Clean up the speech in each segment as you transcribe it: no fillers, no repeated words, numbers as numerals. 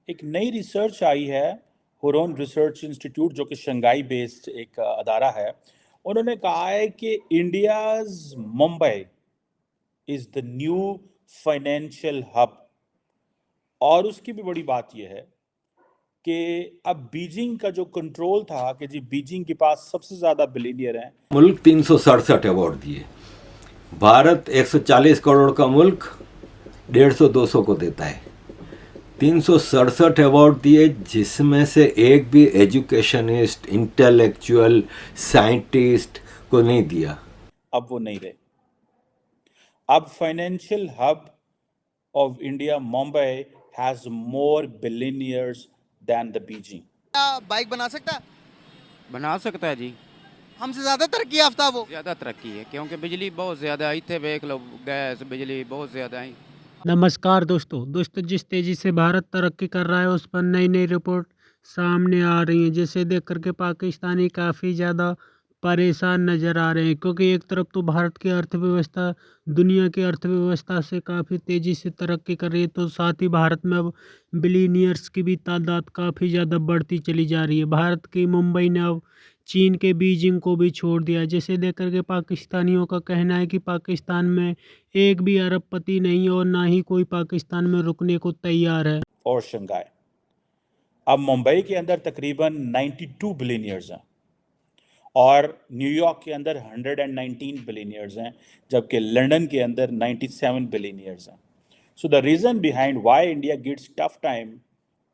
एक नई रिसर्च आई है, हुरोन रिसर्च इंस्टीट्यूट जो कि शंघाई बेस्ड एक अदारा है। उन्होंने कहा है कि India's Mumbai is the new financial hub. और उसकी भी बड़ी बात यह है कि अब बीजिंग का जो कंट्रोल था कि जी बीजिंग के पास सबसे ज्यादा बिलियनियर हैं। मुल्क 367 अवार्ड दिए। भारत 140 करोड़ का मुल्क 150-200 को देता है। 367 अवार्ड दिए, जिसमें से एक भी एजुकेशनिस्ट, इंटेलेक्चुअल, साइंटिस्ट को नहीं दिया। अब वो नहीं रहे। अब financial hub of India Mumbai has more billionaires than the Beijing. क्या बाइक बना सकता है? बना सकता है जी। हमसे ज्यादा तरक्की याफ्ता वो। ज़्यादा तरक्की है क्योंकि बिजली बहुत ज़्यादा आई थे, देख लो, गैस बिजली बहुत ज़्यादा आई। नमस्कार दोस्तों, जिस तेजी से भारत तरक्की कर रहा है उस पर नई नई रिपोर्ट सामने आ रही है, जिसे देख करके पाकिस्तानी काफ़ी ज़्यादा परेशान नज़र आ रहे हैं, क्योंकि एक तरफ तो भारत की अर्थव्यवस्था दुनिया की अर्थव्यवस्था से काफ़ी तेज़ी से तरक्की कर रही है, तो साथ ही भारत में अब बिलीनियर्स की भी तादाद काफ़ी ज़्यादा बढ़ती चली जा रही है। भारत की मुंबई ने अब चीन के बीजिंग को भी छोड़ दिया, जिसे देख करके पाकिस्तानियों का कहना है कि पाकिस्तान में एक भी अरबपति नहीं और ना ही कोई पाकिस्तान में रुकने को तैयार है। और शंघाई, अब मुंबई के अंदर तकरीबन 92 बिलियनियर्स हैं और न्यूयॉर्क के अंदर 119 बिलियनियर्स हैं, जबकि लंदन के अंदर 97 बिलियनियर्स हैं। So the reason behind why India gets tough time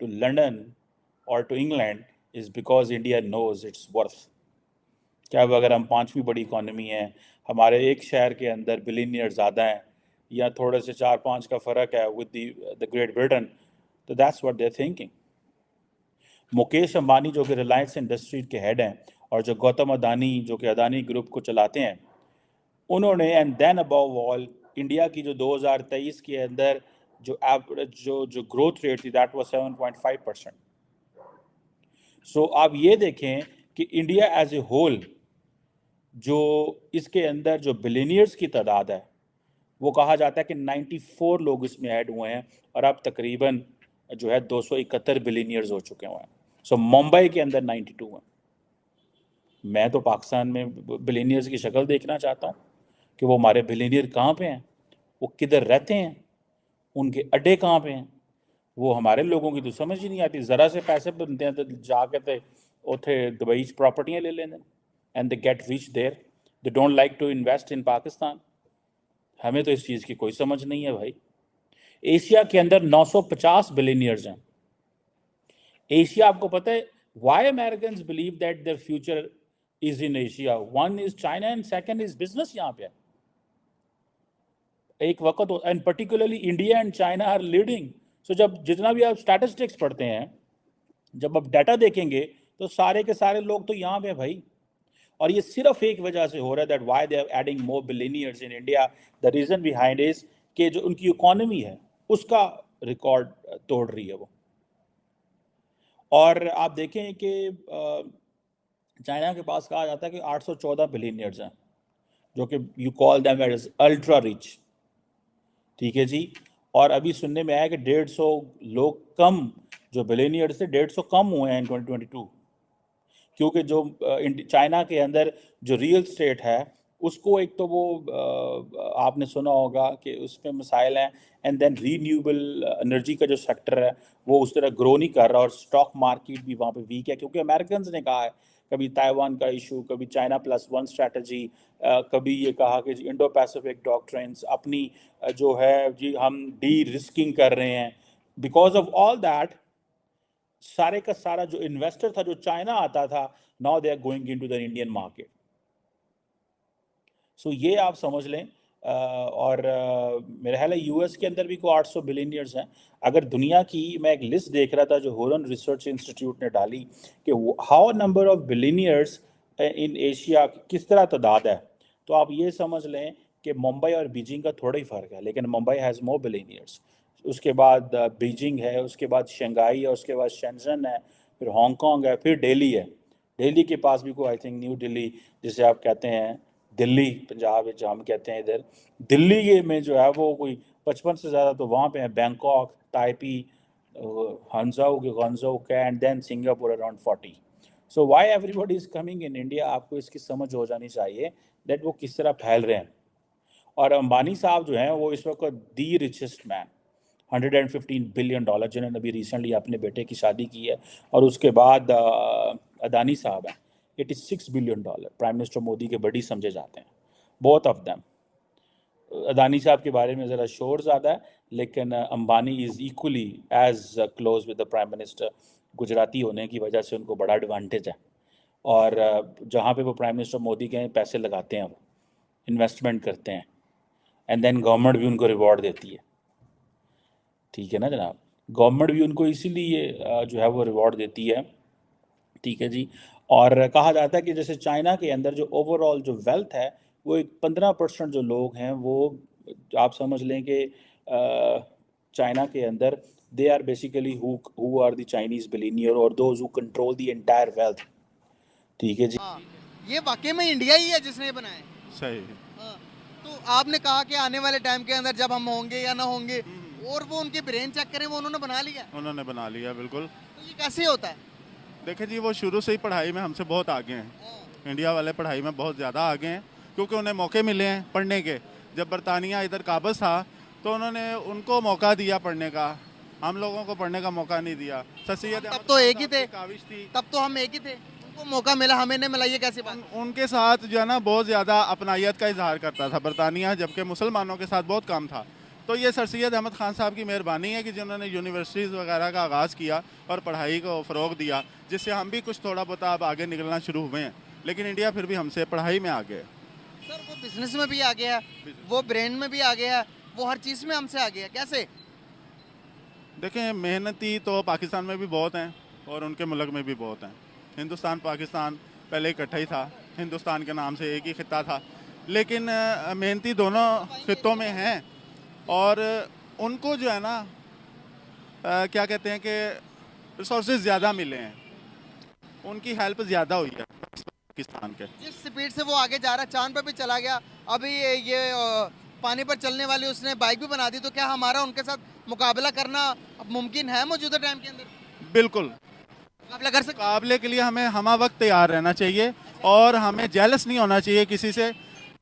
to London और to England is because India knows its worth. क्या अब अगर हम पांचवी बड़ी इकॉनमी हैं, हमारे एक शहर के अंदर बिलियनियर ज़्यादा हैं या थोड़े से 4-5 का फ़र्क है विद द ग्रेट ब्रिटेन, तो that's what they are thinking. Mukesh Ambani जो कि रिलायंस इंडस्ट्रीज के हेड हैं और जो गौतम अदानी जो कि अदानी ग्रुप को चलाते हैं, उन्होंने and then above all India की जो 2023 के अंदर जो एवरेज जो ग्रोथ रेट थी दैट वाज 7.5%। सो आप ये देखें कि इंडिया एज ए होल जो इसके अंदर जो बिलियनियर्स की तादाद है वो कहा जाता है कि 94 लोग इसमें ऐड हुए हैं और अब तकरीबन जो है 271 बिलियनियर्स हो चुके हुए हैं। सो मुंबई के अंदर 92 हैं। मैं तो पाकिस्तान में बिलियनियर्स की शक्ल देखना चाहता हूँ कि वो हमारे बिलियनियर कहाँ पे हैं, वो किधर रहते हैं, उनके अड्डे कहाँ पे हैं। वो हमारे लोगों की तो समझ ही नहीं आती। ज़रा से पैसे बनते हैं तो जाके तो उथे दुबई प्रॉपर्टियाँ ले लेने and they get rich there. They don't like to invest in Pakistan. हमें तो इस चीज़ की कोई समझ नहीं है भाई। एशिया के अंदर 950 बिलियनियर्स हैं। एशिया, आपको पता है why Americans believe that their future is in Asia? One is China and second is business. यहाँ पे एक वक्त and particularly India and China are leading. So जब जितना भी आप स्टैटिस्टिक्स पढ़ते हैं, जब आप डाटा देखेंगे तो सारे के सारे लोग तो यहाँ पे भाई। और ये सिर्फ एक वजह से हो रहा है that why they are adding more billionaires in India. The reason behind is कि जो उनकी इकोनॉमी है उसका रिकॉर्ड तोड़ रही है वो। और आप देखें कि चाइना के पास कहा जाता है कि 814 बिलियनियर्स हैं जो कि you call them as ultra rich. ठीक है जी। और अभी सुनने में आया कि 150 लोग कम जो बिलियनियर्स थे 150 कम हुए हैं इन 2022, क्योंकि जो चाइना के अंदर जो रियल स्टेट है उसको एक तो वो आपने सुना होगा कि उसमें मसाइल हैं एंड देन रीन्यूएबल एनर्जी का जो सेक्टर है वो उस तरह ग्रो नहीं कर रहा और स्टॉक मार्केट भी वहाँ पे वीक है, क्योंकि अमेरिकन ने कहा है कभी ताइवान का इशू, कभी चाइना+1 स्ट्रैटेजी, कभी ये कहा कि इंडो पैसिफिक डॉक्ट्रिन्स अपनी जो है जी हम डी रिस्किंग कर रहे हैं। बिकॉज ऑफ ऑल दैट सारे का सारा जो इन्वेस्टर था जो चाइना आता था, now they are going into the Indian market. So ये आप समझ लें। और मेरा ख्याल है यूएस के अंदर भी को 800 बिलियनियर्स हैं। अगर दुनिया की, मैं एक लिस्ट देख रहा था जो हुरन रिसर्च इंस्टीट्यूट ने डाली कि how number of billionaires in Asia किस तरह तादाद है, तो आप ये समझ लें कि मुंबई और बीजिंग का थोड़ा ही फ़र्क है, लेकिन मुंबई हैज़ मोर बिलियनियर्स। उसके बाद बीजिंग है, उसके बाद शंघाई है, उसके बाद शेंजन है, फिर हांगकांग है, फिर दिल्ली है। दिल्ली के पास भी कोई आई थिंक न्यू दिल्ली जिसे आप कहते हैं दिल्ली पंजाब जहाँ हम कहते हैं इधर, दिल्ली के में जो है वो कोई 55 से ज़्यादा तो वहाँ पे है। Bangkok, Taipei, Hangzhou, Guangzhou, and then Singapore around 40. So why everybody is coming in India? आपको इसकी समझ हो जानी चाहिए that वो किस तरह फैल रहे हैं। और अंबानी साहब जो हैं वो इस वक्त दी रिचेस्ट मैन, $115 बिलियन, जिन्होंने अभी रिसेंटली अपने बेटे की शादी की है। और उसके बाद अदानी साहब हैं, $86 बिलियन, प्राइम मिनिस्टर मोदी के बड़ी समझे जाते हैं, बोथ ऑफ देम। अदानी साहब के बारे में ज़रा शोर ज़्यादा है, लेकिन Ambani is equally as close with the prime minister. Gujarati होने की वजह से उनको बड़ा एडवांटेज है, और जहाँ पे वो प्राइम मिनिस्टर मोदी के पैसे लगाते हैं, वो इन्वेस्टमेंट करते हैं, एंड देन गवर्नमेंट भी उनको रिवॉर्ड देती है। ठीक है ना जनाब, गवर्नमेंट भी उनको इसीलिए जो है वो रिवॉर्ड देती है। ठीक है जी। और कहा जाता है कि जैसे चाइना के अंदर जो ओवरऑल जो वेल्थ है वो एक 15% जो लोग हैं वो, आप समझ लें कि चाइना के अंदर they are basically who are the Chinese billionaire और those who control the entire wealth. ठीक है जी। हाँ, ये वाकई में इंडिया ही है जिसने ये बनाया है। सही। हाँ, तो आपने कहा कि आने वाले टाइम के अंदर जब हम होंगे या ना होंगे, और वो उनके ब्रेन चेक करें, वो उन्होंने बना लिया। उन्होंने बना लिया, बिल्कुल। तो ये कैसे होता है? देखिए जी, वो शुरू से ही पढ़ाई में हमसे बहुत आगे हैं। हाँ, इंडिया वाले पढ़ाई में बहुत ज़्यादा आगे हैं, क्योंकि उन्हें मौके मिले हैं पढ़ने के। जब बरतानिया इधर काबज था तो उन्होंने उनको मौका दिया पढ़ने का, हम लोगों को पढ़ने का मौका नहीं दिया। सर सैयद तब अहमद तो खान एक ही साहब थे। की काविश थी। तब तो हम एक ही थे, उनको मौका मिला, हमें नहीं मिला, ये कैसी बात? उनके साथ जो है ना बहुत ज़्यादा अपनायत का इजहार करता था बरतानिया, जबकि मुसलमानों के साथ बहुत कम था। तो ये सर सैयद अहमद खान साहब की मेहरबानी है कि जिन्होंने यूनिवर्सिटीज़ वगैरह का आगाज़ किया और पढ़ाई को फ़रोग दिया, जिससे हम भी कुछ थोड़ा बहुत अब आगे निकलना शुरू हुए हैं। लेकिन इंडिया फिर भी हमसे पढ़ाई में आगे है। सर वो बिजनेस में भी आ गया है, वो ब्रेन में भी आ गया है, वो हर चीज़ में हमसे आ गया है। कैसे? देखें, मेहनती तो पाकिस्तान में भी बहुत हैं और उनके मुल्क में भी बहुत हैं। हिंदुस्तान पाकिस्तान पहले इकट्ठा ही था, हिंदुस्तान के नाम से एक ही खित्ता था, लेकिन मेहनती दोनों खित्तों में हैं। और उनको जो है ना क्या कहते हैं कि रिसोर्सेज ज़्यादा मिले हैं, उनकी हेल्प ज़्यादा हुई है पाकिस्तान के। जिस स्पीड से वो आगे जा रहा है, चांद पर भी चला गया, अभी ये पानी पर चलने वाली उसने बाइक भी बना दी, तो क्या हमारा उनके साथ मुकाबला करना अब मुमकिन है मौजूदा टाइम के अंदर? बिल्कुल, मुकाबला कर सकते हैं। मुकाबले के लिए हमें हमा वक्त तैयार रहना चाहिए और हमें जेलस नहीं होना चाहिए किसी से।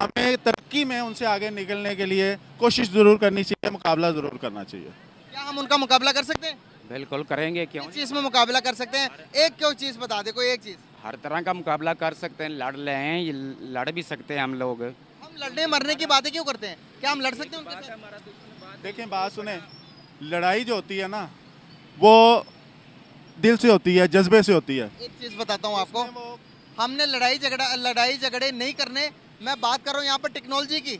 हमें तरक्की में उनसे आगे निकलने के लिए कोशिश ज़रूर करनी चाहिए, मुकाबला ज़रूर करना चाहिए। क्या हम उनका मुकाबला कर सकते हैं? बिल्कुल करेंगे, क्यों किस चीज़ में मुकाबला कर सकते हैं? एक क्यों चीज़ बता दे, कोई एक चीज़। हर तरह का मुकाबला कर सकते हैं, लड़ ले हैं, ये लड़ भी सकते हैं हम लोग। हम लड़ने मरने की बातें क्यों करते हैं? क्या हम लड़ सकते हैं उनके साथ? देखें, बात सुने, लड़ाई जो होती है ना वो दिल से होती है, जज्बे से होती है। एक चीज़ बताता हूँ आपको, हमने लड़ाई झगड़े नहीं करने। मैं बात कर रहा हूँ यहाँ पर टेक्नोलॉजी की,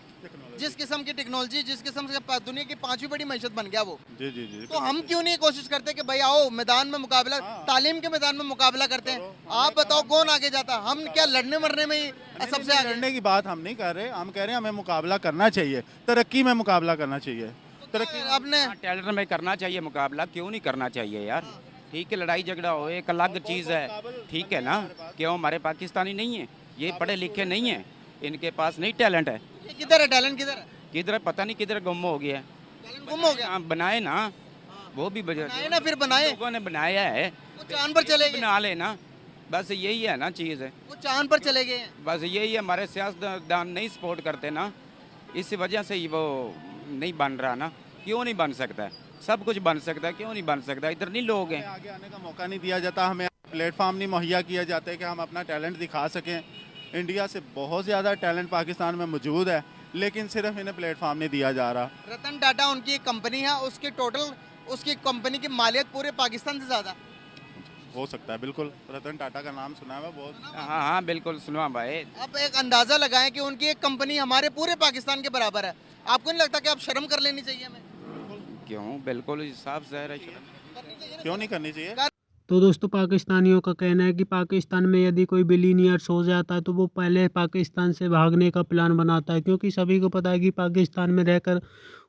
जिस किस्म की टेक्नोलॉजी, जिस किस्म से दुनिया की 5वीं बड़ी मैशत बन गया वो। जी जी जी। तो हम क्यों नहीं कोशिश करते कि भाई आओ मैदान में मुकाबला, तालीम के मैदान में मुकाबला करते हैं। आप बताओ कौन आगे जाता? हम क्या लड़ने मरने में ही सबसे आगे? लड़ने की बात हम नहीं कर रहे, हम कह रहे हैं हमें मुकाबला करना चाहिए, तरक्की में मुकाबला करना चाहिए। तरक्की अपने टैलेंट में करना चाहिए मुकाबला, क्यों नहीं करना चाहिए यार? ठीक है, लड़ाई झगड़ा हो एक अलग चीज़ है, ठीक है ना। क्यों हमारे पाकिस्तानी नहीं है, ये पढ़े लिखे नहीं है, इनके पास नहीं टैलेंट है। ये किधर है टैलेंट? किधर है किधर पता नहीं, किधर गुम हो गया है। टैलेंट? गुम हो गया। हाँ, बनाए ना, वो भी बनाए ना, फिर बनाए। लोगों ने बनाया है, वो चांद पर चले गए। बना लेना, बस यही है ना चीज़ है। वो चांद पर चले गए हैं। बस यही है, हमारे सियासतदान नहीं सपोर्ट करते ना, इस वजह से ही वो नहीं बन रहा ना। क्यों नहीं बन सकता है? सब कुछ बन सकता है, क्यों नहीं बन सकता? इधर नहीं लोग हैं। आगे आने का मौका नहीं दिया जाता, हमें प्लेटफॉर्म नहीं मुहैया किया जाता है कि हम अपना टैलेंट दिखा सकें। इंडिया से बहुत ज़्यादा टैलेंट पाकिस्तान में मौजूद है, लेकिन सिर्फ इन्हें प्लेटफॉर्म नहीं दिया जा रहा। रतन टाटा उनकी एक कंपनी है, उसकी कंपनी की मालियत पूरे पाकिस्तान से ज़्यादा। हो सकता है, बिल्कुल। रतन टाटा का नाम सुना है बहुत। हाँ हाँ बिल्कुल, सुनो भाई। अब एक अंदाज़ा लगाएं कि उनकी एक कंपनी हमारे पूरे पाकिस्तान के बराबर है। आपको नहीं लगता कि अब शर्म कर लेनी चाहिए हमें? क्यों, बिल्कुल साफ ज़ाहिर है। क्यों नहीं करनी चाहिए? तो दोस्तों पाकिस्तानियों का कहना है कि पाकिस्तान में यदि कोई बिलीनियर्स हो जाता है तो वो पहले पाकिस्तान से भागने का प्लान बनाता है, क्योंकि सभी को पता है कि पाकिस्तान में रहकर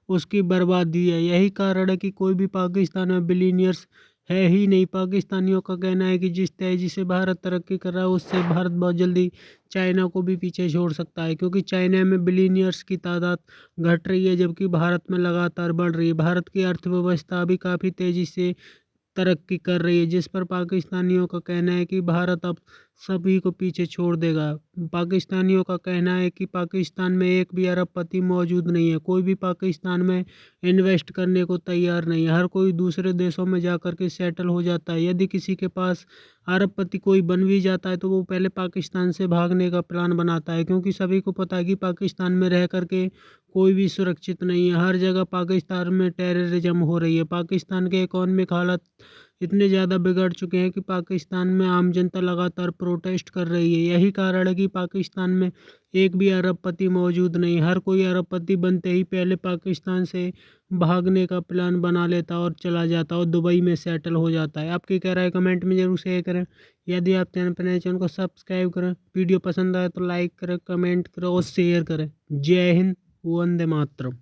उसकी बर्बादी है। यही कारण है कि कोई भी पाकिस्तान में बिलीनियर्स है ही नहीं। पाकिस्तानियों का कहना है कि जिस तेज़ी से भारत तरक्की कर रहा है उससे भारत बहुत जल्दी चाइना को भी पीछे छोड़ सकता है, क्योंकि चाइना में बिलीनियर्स की तादाद घट रही है जबकि भारत में लगातार बढ़ रही है। भारत की अर्थव्यवस्था अभी काफ़ी तेज़ी से तरक्की कर रही है, जिस पर पाकिस्तानियों का कहना है कि भारत अब सभी को पीछे छोड़ देगा। पाकिस्तानियों का कहना है कि पाकिस्तान में एक भी अरबपति मौजूद नहीं है, कोई भी पाकिस्तान में इन्वेस्ट करने को तैयार नहीं है। हर कोई दूसरे देशों में जा कर के सेटल हो जाता है। यदि किसी के पास अरबपति कोई बन भी जाता है तो वो पहले पाकिस्तान से भागने का प्लान बनाता है, क्योंकि सभी को पता है कि पाकिस्तान में रह कर के कोई भी सुरक्षित नहीं है। हर जगह पाकिस्तान में टेररिज्म हो रही है। पाकिस्तान के इकोनॉमिक हालत इतने ज़्यादा बिगड़ चुके हैं कि पाकिस्तान में आम जनता लगातार प्रोटेस्ट कर रही है। यही कारण है कि पाकिस्तान में एक भी अरबपति मौजूद नहीं। हर कोई अरबपति बनते ही पहले पाकिस्तान से भागने का प्लान बना लेता और चला जाता और दुबई में सेटल हो जाता है। आपकी क्या राय कमेंट में ज़रूर शेयर करें। यदि आप चैनल पर नए चैनल को सब्सक्राइब करें, वीडियो पसंद आए तो लाइक करें, कमेंट करें और शेयर करें। जय हिंद, वंदे मातरम।